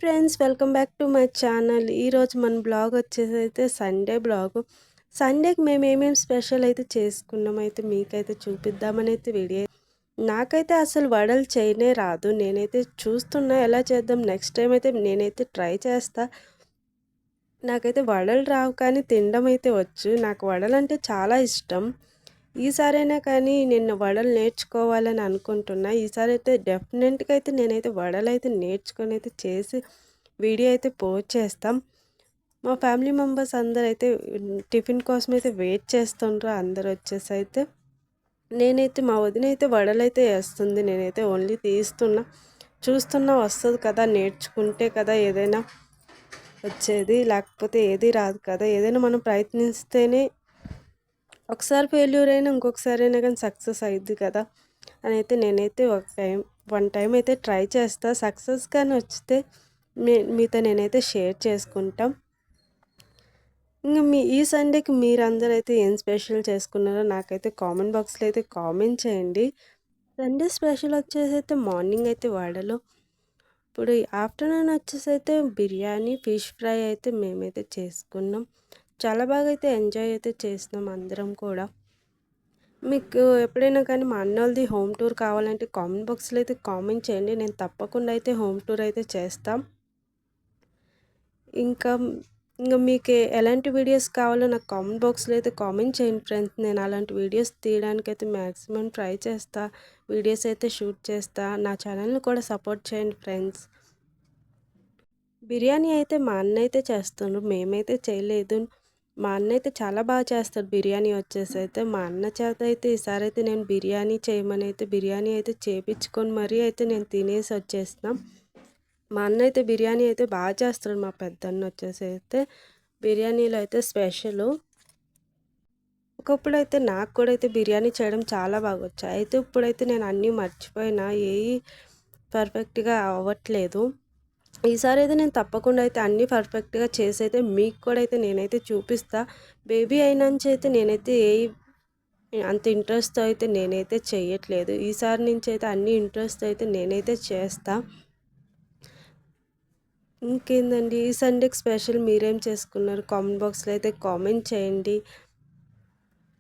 Friends, welcome back to my channel. ఈరోజు మన blog వచ్చేసైతే Sunday blog. సండేకి మేము ఏమేమి స్పెషల్ అయితే చేసుకున్నాం అయితే మీకైతే చూపిద్దామని అయితే వీడియో. నాకైతే అసలు వడలు చేయనే రాదు. నేనైతే చూస్తున్నా ఎలా చేద్దాం, నెక్స్ట్ టైం అయితే నేనైతే ట్రై చేస్తా. నాకైతే వడలు రావు కానీ తినడం అయితే వచ్చు. నాకు వడలు అంటే చాలా ఇష్టం. ఈసారైనా కానీ నేను వడలు నేర్చుకోవాలని అనుకుంటున్నా. ఈసారి అయితే డెఫినెట్గా అయితే నేనైతే వడలు అయితే నేర్చుకొని అయితే చేసి వీడియో అయితే పోస్ట్ చేస్తాం. మా ఫ్యామిలీ మెంబర్స్ అందరూ అయితే టిఫిన్ కోసం అయితే వెయిట్ చేస్తుండ్రు. అందరు వచ్చేసి అయితే నేనైతే మా వదిన అయితే వడలు అయితే వేస్తుంది. నేనైతే ఓన్లీ తీస్తున్నా, చూస్తున్నా. వస్తుంది కదా, నేర్చుకుంటే కదా ఏదైనా వచ్చేది, లేకపోతే ఏది రాదు కదా. ఏదైనా మనం ప్రయత్నిస్తేనే ఒకసారి ఫెయిల్యూర్ అయినా ఇంకొకసారి అయినా కానీ సక్సెస్ అయ్యిద్ది కదా అని అయితే నేనైతే వన్ టైం అయితే ట్రై చేస్తా. సక్సెస్ కానీ వచ్చితే మీతో నేనైతే షేర్ చేసుకుంటాం. ఇంకా ఈ సండేకి మీరందరూ అయితే ఏం స్పెషల్ చేసుకున్నారో నాకైతే కామెంట్ బాక్స్లో అయితే కామెంట్ చేయండి. సండే స్పెషల్ వచ్చేసి అయితే మార్నింగ్ అయితే వడలు, ఇప్పుడు ఆఫ్టర్నూన్ వచ్చేసి అయితే బిర్యానీ, ఫిష్ ఫ్రై అయితే మేమైతే చేసుకున్నాం. చాలా బాగా అయితే ఎంజాయ్ అయితే చేసినాం అందరం కూడా. మీకు ఎప్పుడైనా కానీ మా అన్నోళ్ళది హోమ్ టూర్ కావాలంటే కామెంట్ బాక్స్లో అయితే కామెంట్ చేయండి. నేను తప్పకుండా అయితే హోమ్ టూర్ అయితే చేస్తాం. ఇంకా ఇంకా మీకు ఎలాంటి వీడియోస్ కావాలో నాకు కామెంట్ బాక్స్లో అయితే కామెంట్ చేయండి ఫ్రెండ్స్. నేను అలాంటి వీడియోస్ తీయడానికి అయితే మ్యాక్సిమం ట్రై చేస్తా. వీడియోస్ అయితే షూట్ చేస్తా. నా ఛానల్ని కూడా సపోర్ట్ చేయండి ఫ్రెండ్స్. బిర్యానీ అయితే మా అన్న అయితే చేస్తుండ్రు, మేమైతే చేయలేదు. మా అన్న అయితే చాలా బాగా చేస్తాడు బిర్యానీ వచ్చేసి అయితే. మా అన్న చేత అయితే ఈసారి అయితే నేను బిర్యానీ చేయమని అయితే బిర్యానీ అయితే చేపించుకొని మరీ అయితే నేను తినేసి వచ్చేసిన. మా అన్న అయితే బిర్యానీ అయితే బాగా చేస్తాడు. మా పెద్దన్న వచ్చేసి అయితే బిర్యానీలో అయితే స్పెషలు. ఒకప్పుడు అయితే నాకు కూడా అయితే బిర్యానీ చేయడం చాలా బాగా వచ్చాయి. అయితే ఇప్పుడైతే నేను అన్నీ మర్చిపోయినా, ఏవి పర్ఫెక్ట్గా అవ్వట్లేదు. ఈసారి అయితే నేను తప్పకుండా అయితే అన్నీ పర్ఫెక్ట్గా చేసి అయితే మీకు కూడా అయితే నేనైతే చూపిస్తా. బేబీ అయినంచి అయితే నేనైతే అంత ఇంట్రెస్ట్తో అయితే నేనైతే చేయట్లేదు. ఈసారి నుంచి అయితే అన్ని ఇంట్రెస్ట్ అయితే నేనైతే చేస్తా. ఇంకేందండి, ఈ సండేకి స్పెషల్ మీరేం చేసుకున్నారు కామెంట్ బాక్స్లో అయితే కామెంట్ చేయండి.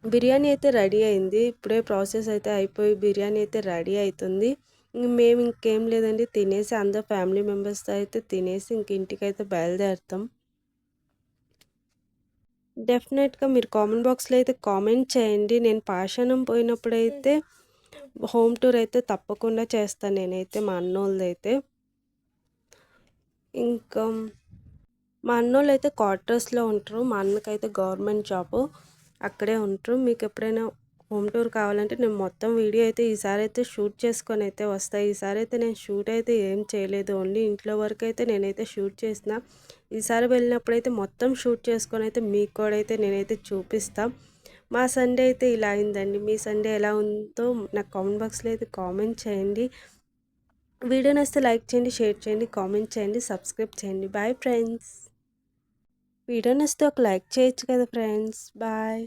బిర్యానీ అయితే రెడీ అయింది. ఇప్పుడే ప్రాసెస్ అయితే అయిపోయి బిర్యానీ అయితే రెడీ అవుతుంది. మేము ఇంకేం లేదండి, తినేసి అందరు ఫ్యామిలీ మెంబర్స్తో అయితే తినేసి ఇంటికైతే బయలుదేరుతాం. డెఫినెట్గా మీరు కామెంట్ బాక్స్లో అయితే కామెంట్ చేయండి. నేను పాషాణం పోయినప్పుడైతే హోమ్ టూర్ అయితే తప్పకుండా చేస్తాను నేనైతే మా అన్నోళ్ళదైతే. ఇంకా మా అన్నోళ్ళు అయితే క్వార్టర్స్లో ఉంటారు. మా అన్నకైతే గవర్నమెంట్ జాబు, అక్కడే ఉంటారు. మీకు ఎప్పుడైనా హోమ్ టూర్ కావాలంటే నేను మొత్తం వీడియో అయితే ఈసారి అయితే షూట్ చేసుకొని అయితే వస్తాయి. ఈసారి అయితే నేను షూట్ అయితే ఏం చేయలేదు, ఓన్లీ ఇంట్లో వరకు అయితే నేనైతే షూట్ చేసిన. ఈసారి వెళ్ళినప్పుడైతే మొత్తం షూట్ చేసుకొని అయితే మీకు కూడా అయితే నేనైతే చూపిస్తాను. మా సండే అయితే ఇలా అయిందండి. మీ సండే ఎలా ఉందో నాకు కామెంట్ బాక్స్లో అయితే కామెంట్ చేయండి. వీడియో నచ్చితే లైక్ చేయండి, షేర్ చేయండి, కామెంట్ చేయండి, సబ్స్క్రైబ్ చేయండి. Bye friends. వీడియో నచ్చితే ఒక లైక్ చేయొచ్చు కదా ఫ్రెండ్స్. బాయ్.